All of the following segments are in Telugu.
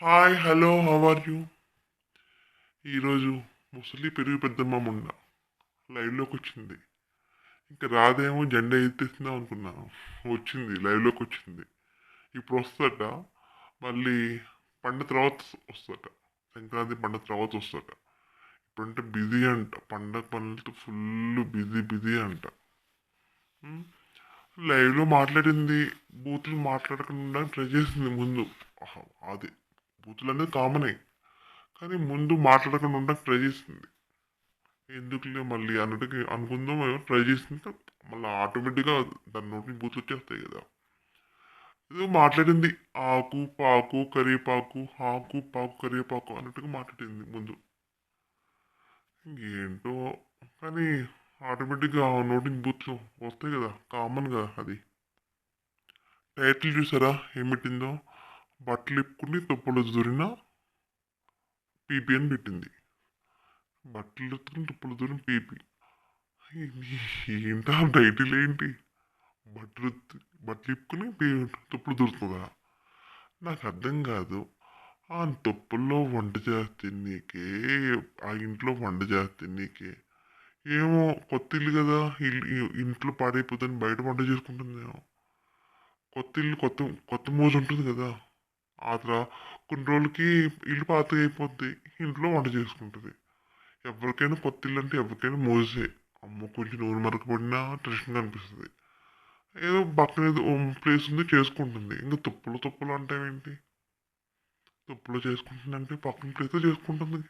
Hi hello how are you? ఈరోజు ముసలి పెరుగు పెద్దమ్మ మొన్న లైవ్లోకి వచ్చింది. ఇంకా రాదేమో జెండా ఎత్తేస్తుందాం అనుకున్నాను. వచ్చింది, లైవ్లోకి వచ్చింది. ఇప్పుడు వస్తుందట. మళ్ళీ పండుగ తర్వాత వస్తుందట. సంక్రాంతి పండుగ తర్వాత వస్తుందట. ఇప్పుడంటే బిజీ అంట, పండగ పనులతో ఫుల్ బిజీ బిజీ అంట. ఉమ్, లైవ్లో మాట్లాడింది. బూతులు మాట్లాడకుండా ట్రై చేసింది ముందు. అది బూతులు అనేది కామనే, కానీ ముందు మాట్లాడకుండా ఉండడానికి ట్రై చేసింది. ఎందుకులే మళ్ళీ అన్నట్టుగా అనుకుందాం ట్రై చేసింది. మళ్ళీ ఆటోమేటిక్గా దాని నోటి బూతులు వచ్చేస్తాయి కదా. ఏదో మాట్లాడింది. ఆకు పాకు కరివేపాకు, ఆకు పాకు కరివేపాకు అన్నట్టుగా మాట్లాడింది ముందు. ఏంటో కానీ ఆటోమేటిక్గా నోటి బూతులు వస్తాయి కదా, కామన్ కదా అది. టైటిల్ చూసారా ఏం పెట్టిందో? బట్టలు ఇప్పుకుని తుప్పలు దూరిన పీపీ అని పెట్టింది. బట్టలు ఎత్తుకుని తుప్పలు దూరిన పీపీ. ఏంటా టైటిల్ ఏంటి? బట్టలు బట్టలు ఇప్పుకుని తుప్పులు దూరుతుందా? నాకు అర్థం కాదు. ఆ తుప్పుల్లో వంట చేస్తే నీకే, ఆ ఇంట్లో వంట చేస్తే నీకే ఏమో. కొత్త ఇల్లు కదా, ఇంట్లో పాడైపోతుంది, బయట వంట చేసుకుంటుందేమో. కొత్త ఇల్లు కొత్త కొత్త మోజు ఉంటుంది కదా. ఆ తర్వాత కొన్ని రోజులకి ఇల్లు పాతగా అయిపోద్ది, ఇంట్లో వంట చేసుకుంటుంది. ఎవరికైనా కొత్త ఇల్లు అంటే ఎవరికైనా మోజే. అమ్మ కొంచెం నూనె మరకపడినా టెన్షన్గా అనిపిస్తుంది. ఏదో పక్కన ఏదో ప్లేస్ ఉంది చేసుకుంటుంది. ఇంకా తుప్పులు తుప్పులు అంటావేంటి? తుప్పులో చేసుకుంటుందంటే పక్కన ప్లేస్లో చేసుకుంటుంది.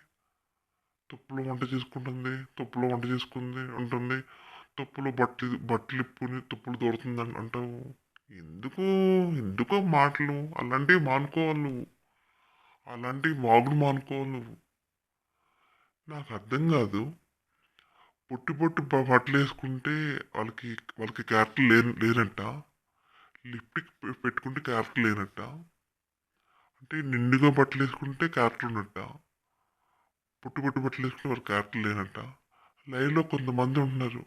తుప్పులో వంట చేసుకుంటుంది, తుప్పులో వంట చేసుకుంది ఉంటుంది. తుప్పులో బట్టలు ఇప్పుని తుప్పులు దూరుతుంది అంటావు. ఎందుకు ఎందుకో మాటలు అలాంటివి మానుకోవాలి నువ్వు. అలాంటి వాగుడు మానుకోవాలి నువ్వు. నాకు అర్థం కాదు. పొట్టి పొట్టి బట్టలు వేసుకుంటే వాళ్ళకి వాళ్ళకి క్యారెక్టర్ లేనట్ట. లిప్టిక్ పెట్టుకుంటే క్యారెక్టర్ లేనట్ట. అంటే నిండుగా బట్టలు వేసుకుంటే క్యారెక్టర్ ఉన్నట్ట. పుట్టు పుట్టు బట్టలు వేసుకుంటే వారు క్యారెక్టర్ లేనట్ట. లైవ్లో కొంతమంది ఉంటున్నారు.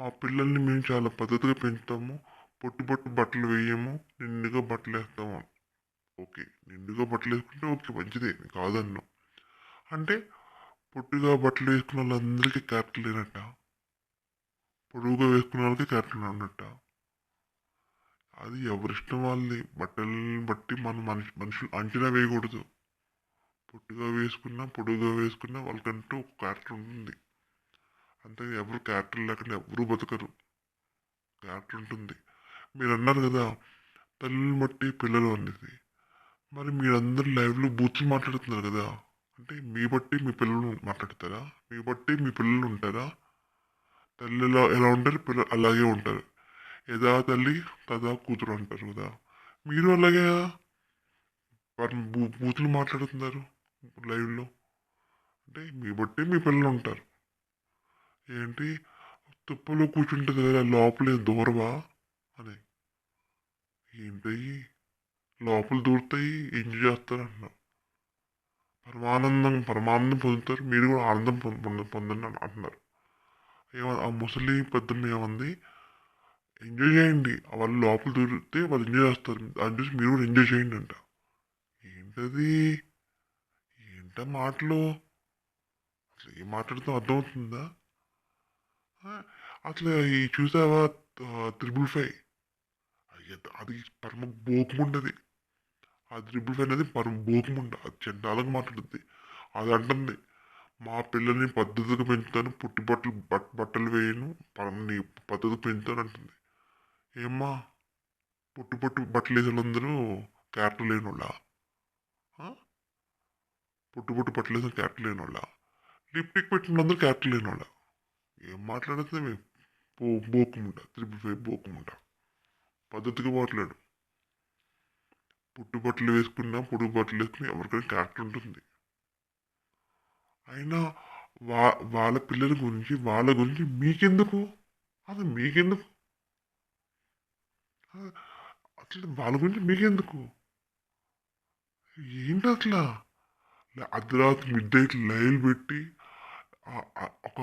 మా పిల్లల్ని మేము చాలా పద్ధతిగా పెంచుతాము, పొట్టు పొట్టు బట్టలు వేయము, నిండుగా బట్టలు వేస్తాము. ఓకే, నిండుగా బట్టలు వేసుకుంటే ఓకే, మంచిదే, కాదన్ను. అంటే పొట్టిగా బట్టలు వేసుకున్న వాళ్ళందరికీ క్యారెక్టర్ లేనట్ట. పొడుగుగా వేసుకున్న వాళ్ళకి క్యారెక్టర్ ఉన్నట్ట. అది ఎవరిష్టం వాళ్ళది. బట్టలను బట్టి మనం మనుషులు అంచనా వేయకూడదు. పొట్టిగా వేసుకున్నా పొడుగుగా వేసుకున్నా వాళ్ళకంటూ ఒక క్యారెక్టర్ ఉంటుంది. అంతే, ఎవరు క్యారెక్టర్ లేకుండా ఎవరు బతకరు. క్యారెక్టర్ ఉంటుంది. మీరు అన్నారు కదా తల్లిని బట్టి పిల్లలు అనేది. మరి మీరందరూ లైవ్లో బూతులు మాట్లాడుతున్నారు కదా. అంటే మీ బట్టి మీ పిల్లలు మాట్లాడతారా? మీ బట్టి మీ పిల్లలు ఉంటారా? తల్లి ఎలా ఉంటారు, పిల్లలు అలాగే ఉంటారు. యథా తల్లి తదా కూతురు అంటారు కదా. మీరు అలాగే బూతులు మాట్లాడుతున్నారు లైవ్లో. అంటే మీ బట్టి మీ పిల్లలు ఉంటారు. ఏంటి తుప్పలో కూర్చుంటుంది కదా, లోపలే దూరవా అని. ఏంటయ్యి లోపల దూరుతాయి, ఎంజాయ్ చేస్తారు అంటున్నారు. పరమానందం పొందుతారు, మీరు కూడా ఆనందం పొందండి అని అంటున్నారు. ఆ ముసలి పెద్దమ్మ ఏమంది? ఎంజాయ్ చేయండి, వాళ్ళు లోపల దూరితే వాళ్ళు ఎంజాయ్ చేస్తారు, దాన్ని చూసి మీరు కూడా ఎంజాయ్ చేయండి అంట. ఏంటది? ఏంట మాటలు? అసలు ఏం మాట్లాడుతాం అర్థమవుతుందా? అసలు ఈ చూసావా 555? అది పరమ బోకుముండది. ఆ 555 అనేది పరమ బోకుముండ, అది చెడ్డాలకు మాట్లాడుద్ది. అది అంటుంది మా పిల్లల్ని పద్ధతిగా పెంచుతాను, పుట్టి బట్టలు వేయను, నీ పద్ధతిగా పెంచుతాను అంటుంది. ఏమ్మా, పుట్టి బట్టలు వేసే వాళ్ళందరూ క్యారెక్టర్ లేని వాళ్ళ? పుట్టి బట్టలు వేసిన క్యారెక్టర్ లేని వాళ్ళ? లిప్టిక్ పెట్టిన వాళ్ళందరూ క్యారెక్టర్ లేని వాళ్ళ? ఏం మాట్లాడుతుంది? బోకుముండ, 555 బోకుముండ. పద్ధతిగా మాట్లాడు. పుట్టు బట్టలు వేసుకున్నా పొడుగు బట్టలు వేసుకుని ఎవరికైనా క్యారెక్టర్ ఉంటుంది. అయినా వాళ్ళ పిల్లల గురించి వాళ్ళ గురించి మీకెందుకు? అది మీకెందుకు? అసలు వాళ్ళ గురించి మీకెందుకు? ఏంటి అసలు? అర్ధరాత్రి మిడ్ నైట్ లైవ్ పెట్టి ఒక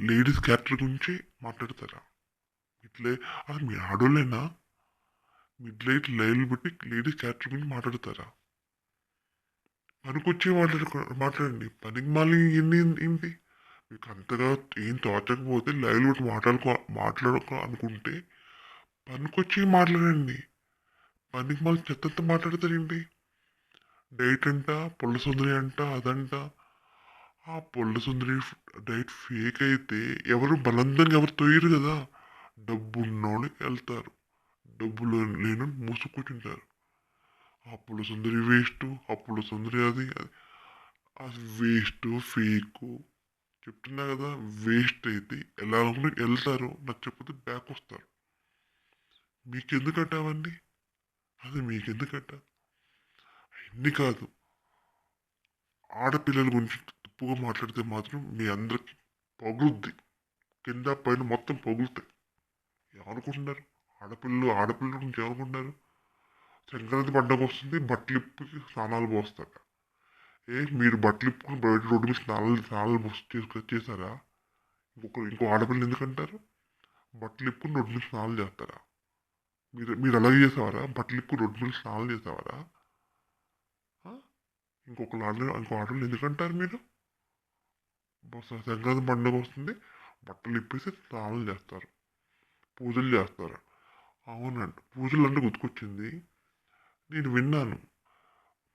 లేడీస్ క్యారెక్టర్ గురించి మాట్లాడతారా? ఇట్లే అసలు మీ ఆడోళ్ళేనా? మిడ్ నైట్ లైవ్ పెట్టి లేడీస్ క్యారెక్టర్ గురించి మాట్లాడతారా? పనికొచ్చే మాట్లాడండి. పనికి మళ్ళీ ఏంటి మీకు అంతగా ఏం తోచకపోతే లైవ్లో మాట్లాడుకో అనుకుంటే పనికొచ్చి మాట్లాడండి. పనికి మళ్ళీ చెత్తంతా మాట్లాడతారేంటి? డైట్ అంట, పుల్ల సుందరి అంట, అదంట. ఆ పుల్ల సుందరి డైట్ ఫేక్ అయితే ఎవరు బలవంతంగా ఎవరు తోయరు కదా. డబ్బు ఉన్నోళ్ళు వెళ్తారు, డబ్బులు లేని మూసు కూర్చుంటారు. ఆ పుల్ల సుందరి వేస్ట్, ఆ పుల్ల సుందరి అది వేస్ట్ ఫేక్ చెప్తున్నా కదా. వేస్ట్ అయితే ఎలా అనుకుంటే వెళ్తారు, నచ్చకపోతే బ్యాక్ వస్తారు. మీకెందుకట్ట అవన్నీ? అది మీకెందుకట్ట? అన్ని కాదు, ఆడపిల్లల గురించి తప్పుగా మాట్లాడితే మాత్రం మీ అందరికి పగులుద్ది. కింద పైన మొత్తం పగులుతాయి. ఏమనుకుంటున్నారు? ఆడపిల్లల గురించి ఏమనుకుంటున్నారు? సంక్రాంతి పండగ వస్తుంది, బట్టలు ఇప్పి స్నానాలు పోస్తారు. మీరు బట్టలు ఇప్పుకుని బయట రోడ్డు మీద స్నానాలు చేశారా? ఇంకో ఆడపిల్లలు ఎందుకంటారు? బట్టలు ఇప్పుకుని రోడ్డు మీద స్నానాలు చేస్తారా? మీరు అలాగే చేసేవారా? బట్టలు ఇప్పుకుని రోడ్డు మీద స్నానాలు చేసేవారా? ఇంకో ఆడపిల్లలు ఎందుకంటారు మీరు? సంక్రాంతి పండుగ వస్తుంది, బట్టలు ఇప్పేసి స్నానాలు చేస్తారు, పూజలు చేస్తారు. అవునండి, పూజలు అంటే గుర్తుకొచ్చింది. నేను విన్నాను,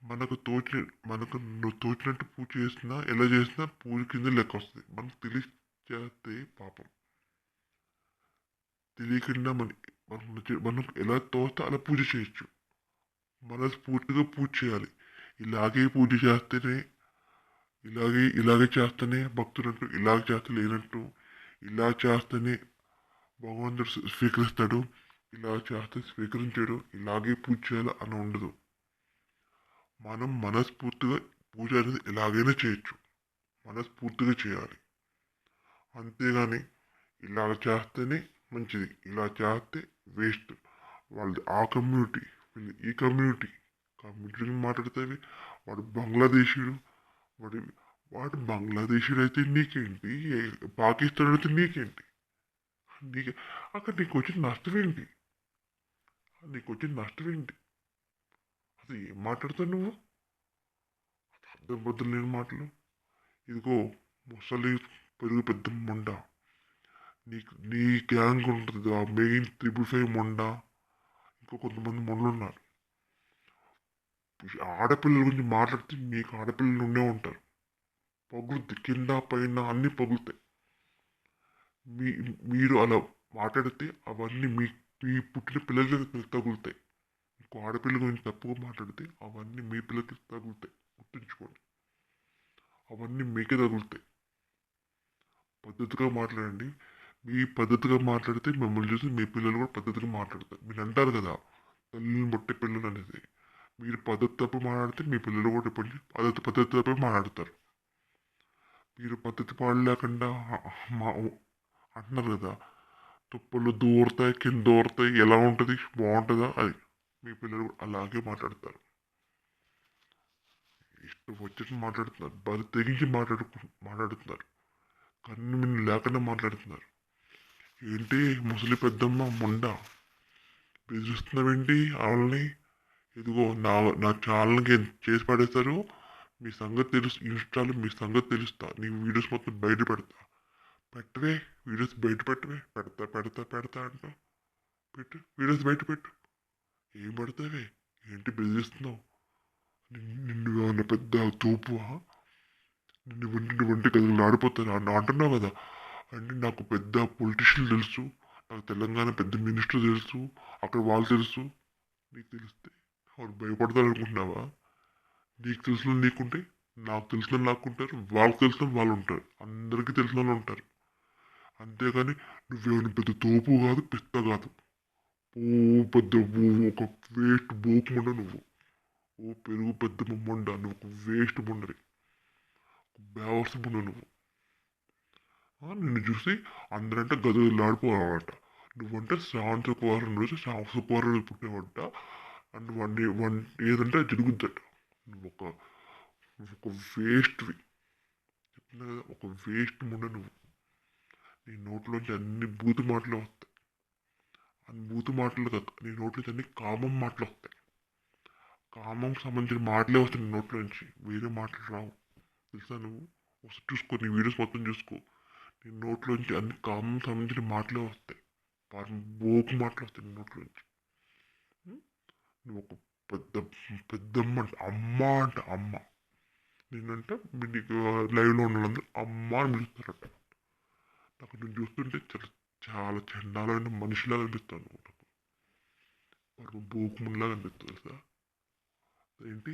నువ్వు తోచినట్టు పూజ చేసినా ఎలా చేసినా పూజ కింద లెక్క వస్తుంది. మనకు తెలిసి చేస్తే పాపం. తెలియకుండా మనం ఎలా తోస్తే అలా పూజ చేయొచ్చు. మనస్ఫూర్తిగా పూజ చేయాలి. ఇలాగే పూజ చేస్తేనే, ఇలాగే చేస్తేనే భక్తులంటూ, ఇలాగ చేస్తే లేనట్టు, ఇలా చేస్తేనే భగవంతుడు స్వీకరిస్తాడు, ఇలా చేస్తే స్వీకరించాడు, ఇలాగే పూజ చేయాలి అని ఉండదు. మనం మనస్ఫూర్తిగా పూజ అనేది ఎలాగైనా చేయొచ్చు, మనస్ఫూర్తిగా చేయాలి. అంతేగాని ఇలా చేస్తేనే మంచిది, ఇలా చేస్తే వేస్ట్. వాళ్ళది ఆ కమ్యూనిటీ, ఈ కమ్యూనిటీ మాట్లాడితే వాడు బంగ్లాదేశీయుడు, వాడు వాడు బంగ్లాదేశీయుడు అయితే నీకేంటి, పాకిస్తాన్ అయితే నీకేంటి? నీకు అక్కడ నీకు వచ్చిన నష్టం ఏంటి? అది ఏం మాట్లాడతావు నువ్వు? అర్థం బదులు లేని మాటలు. ఇదిగో ముసలి పెరుగు పెద్ద మొండ, నీ గ్యాంగ్ ఉంటుంది, ఆ మెయిన్ 555 మొండ, ఇంకా కొంతమంది మొండలు ఉన్నారు. ఆడపిల్లల గురించి మాట్లాడితే మీకు ఆడపిల్లలు ఉండే ఉంటారు, పగులుతాయి, కింద పైన అన్ని పగులుతాయి. మీరు అలా మాట్లాడితే అవన్నీ మీ పుట్టిన పిల్లలకి తగులుతాయి. ఇంకో ఆడపిల్ల గురించి తప్పుగా మాట్లాడితే అవన్నీ మీ పిల్లలకి తగులుతాయి. గుర్తుంచుకోండి, అవన్నీ మీకే తగులుతాయి. పద్ధతిగా మాట్లాడండి. మీ పద్ధతిగా మాట్లాడితే మిమ్మల్ని చూసి మీ పిల్లలు కూడా పద్ధతిగా మాట్లాడతారు. మీరు అంటారు కదా, తల్లిని బొట్టే పిల్లలు అనేది. మీరు పద్ధతి తప్పు మాట్లాడితే మీ పిల్లలు కూడా పద్ధతి తప్పు మాట్లాడతారు. మీరు పద్ధతి పాడలేకుండా అంటున్నారు కదా, తుప్పలు దూరతాయి, కింద దూరతాయి, ఎలా ఉంటుంది, బాగుంటుందా? అది మీ పిల్లలు అలాగే మాట్లాడతారు. ఇష్టం వచ్చేసి మాట్లాడుతున్నారు, బాగా తెగించి మాట్లాడుతున్నారు, కన్ను మిన్ను లేకుండా మాట్లాడుతున్నారు. ఏంటి ముసలి పెద్దమ్మ ముండ బెదిరిస్తున్నావేంటి వాళ్ళని? ఇదిగో నా ఛానల్కి చేసి పడేస్తారు. మీ సంగతి తెలుసు, ఇన్స్టాలో మీ సంగతి తెలుస్తా, నీ వీడియోస్ మొత్తం బయట పెడతా. పెట్టవే వీడియోస్, బయట పెట్టవే. పెడతా అంటూ పెట్టు, వీడియోస్ బయట పెట్టు. ఏం పడతావే? ఏంటి బెదిరిస్తున్నావు? నిన్ను ఏమన్నా పెద్ద తోపువా? నిన్ను వంటి గదులు ఆడిపోతాను అంటున్నావు కదా. అంటే నాకు పెద్ద పొలిటీషియన్ తెలుసు, నాకు తెలంగాణ పెద్ద మినిస్టర్ తెలుసు, అక్కడ వాళ్ళు తెలుసు. నీకు తెలిస్తే వాళ్ళు భయపడతారు అనుకుంటున్నావా? నీకు తెలిసిన నీకుంటే, నాకు తెలిసిన నాకుంటారు, వాళ్ళకి తెలిసిన వాళ్ళు ఉంటారు, అందరికీ తెలిసిన వాళ్ళు ఉంటారు. అంతేగాని నువ్వేమైనా పెద్ద తోపు కాదు, పెద్ద కాదు. పెద్ద ఒక వేస్ట్ బోకుమండ నువ్వు. పెరుగు పెద్ద మొండ, నువ్వు ఒక వేస్ట్ ముండరి, బేవర్స్ ముండ నువ్వు. నిన్ను చూసి అందరంటే గదులాడిపోవాలంట. నువ్వంటే శ్రావణ శుక్రవారం రోజు శుక్రవారం రోజు పుట్టినవంట. అండ్ ఏదంటే జరుగుద్దట. నువ్వు ఒక వేస్ట్వి, చెప్తున్నా కదా, ఒక వేస్ట్ ముండ నువ్వు. నీ నోట్లోంచి అన్ని బూతు మాటలు వస్తాయి. అన్ని బూతు మాటలు కాదు, నీ నోట్లోంచి అన్ని కామం మాటలు వస్తాయి. కామంకి సంబంధించిన మాటలే వస్తాయి నీ నోట్లో నుంచి, వేరే మాటలు రావు. తెలుసా నువ్వు? ఒకసారి చూసుకో, నీ వీడియోస్ మొత్తం చూసుకో. నీ నోట్లోంచి అన్ని కామం సంబంధించిన మాటలే వస్తాయి. బోకు మాటలు వస్తాయి నీ నోట్లోంచి. ఉం? నువ్వు ఒక పెద్ద పెద్దమ్మ అంట, అమ్మ అంట, అమ్మ. నేనంటే నీకు లైవ్లో ఉన్న వాళ్ళందరూ అమ్మ అని పిలుస్తారట. నాకు నేను చూస్తుంటే చాలా చాలా చండాలమైన మనిషిలాగా అనిపిస్తాను. నాకు బోకుముల్లాగా అనిపిస్తుంది తెలుసా. ఏంటి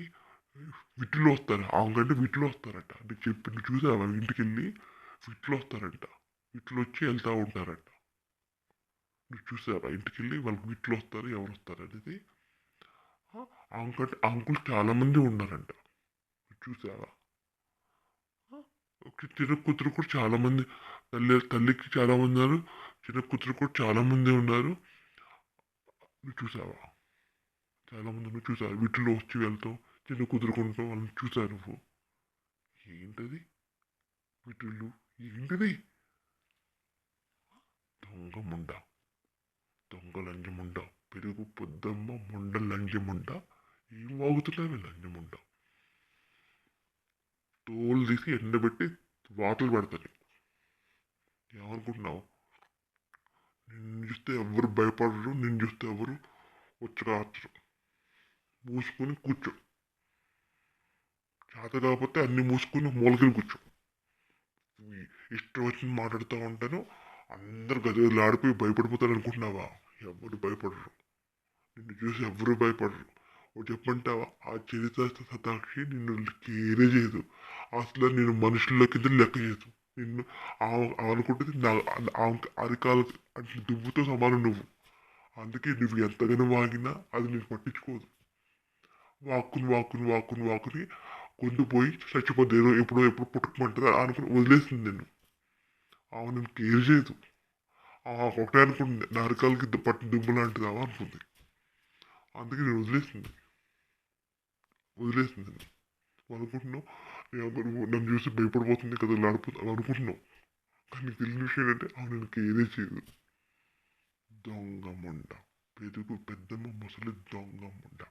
విట్లు వస్తారు, ఆమెకంటే విట్లు వస్తారట. నీకు చెప్పి నువ్వు చూసావా? ఇంటికి వెళ్ళి విట్లు వస్తారంట, విట్లు వచ్చి వెళ్తూ ఉంటారంట. నువ్వు చూసావా? ఇంటికి వెళ్ళి వాళ్ళకి విట్లు వస్తారు, ఎవరు వస్తారు అనేది. ఆమెకంటే అంకుల్ చాలా మంది ఉన్నారంట. నువ్వు చూసావా? చిన్న కూతురు కూడా చాలా మంది, తల్లికి చాలా మంది ఉన్నారు, చిన్న కూతురు కూడా చాలా మంది ఉన్నారు. నువ్వు చూసావా? చాలా మంది నువ్వు చూసావా? వీటిలో వచ్చి వెళ్తావు, చిన్న కుదురుకుంటావు, వాళ్ళని చూసావు నువ్వు. ఏంటది వీటిల్లు? ఏంటిది? దొంగ ముండ, దొంగ లంజముండ, పెరుగు పొద్దమ్మ ముండ లంజముండ. ఏం వాగుతున్నావు లంజముండ? తోలు తీసి ఎండబెట్టి వాతలు పెడతాను. ఏమనుకుంటున్నావు? నిన్ను చూస్తే ఎవరు భయపడరు, నిన్ను చూస్తే ఎవరు వచ్చి మూసుకొని కూర్చో. చేత కాకపోతే అన్ని మూసుకొని మూలకలు కూర్చో. ఇష్టం వచ్చింది మాట్లాడుతూ ఉంటాను, అందరు గదిలో ఆడిపోయి భయపడిపోతారు అనుకుంటున్నావా? ఎవరు భయపడరు, నిన్ను చూసి ఎవరు భయపడరు. చెప్పంటావా? ఆ చరిత్ర సతాక్షి నిన్ను కేరే చేయదు, అసలు నేను మనుషుల కింద లెక్క చేయదు నిన్ను. అనుకుంటుంది అరికాలు అంటే దువ్వుతో సమానం నువ్వు. అందుకే నువ్వు ఎంతగానో వాగినా అది నేను పట్టించుకోదు. వాక్కుని కొండిపోయి చచ్చిపోద్ది, ఎప్పుడో ఎప్పుడు పుట్టుకమంటుంది అనుకుని వదిలేస్తుంది నేను. ఆమె నేను కేర్ చేయదు. ఒకటే అనుకుంటుంది, నా అరికాలకి పట్టిన దుమ్ము లాంటిదావా అనుకుంది. అందుకే నేను వదిలేస్తుంది. అనుకుంటున్నావు నన్ను చూసి భయపడిపోతుంది కదా ఆడిపోతుంది అనుకుంటున్నావు. కానీ తెలియని విషయం ఏంటంటే ఆమె నేను కేరే చేయదు. దొంగ ముండ, పెద్దమ్మ ముసలి దొంగ ముండ.